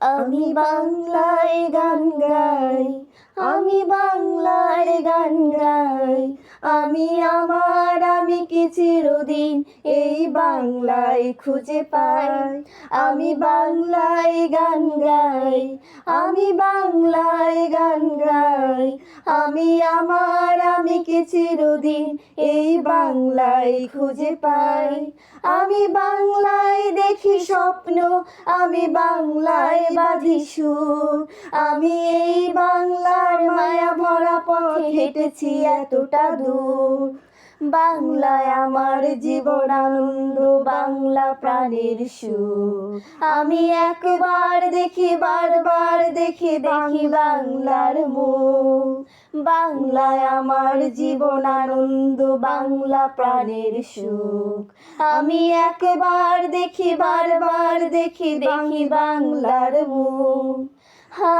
আমি বাংলায় গান গাই, আমি বাংলার গান গাই, আমি আমি কি চিরদিন এই বাংলায় খুঁজে পাই। আমি বাংলায় গান গাই, আমি বাংলায় গান গাই, আমি আমি কি চিরদিন এই বাংলায় খুঁজে পাই। আমি বাংলায় দেখি স্বপ্ন, আমি বাংলায় বাঁধি সুর, আমি এই বাংলার মায়া ভরা পথে হেঁটেছি এতটা দূর। বাংলায় আমার জীবন আনন্দ, বাংলা প্রাণের সুর। আমি একবার দেখি, বারবার দেখি, দেখি বাংলার মুখ। বাংলায় আমার জীবন আনন্দ, বাংলা প্রাণের সুখ। আমি একবার দেখি, বারবার দেখি, দেখি বাংলার মুখ। হা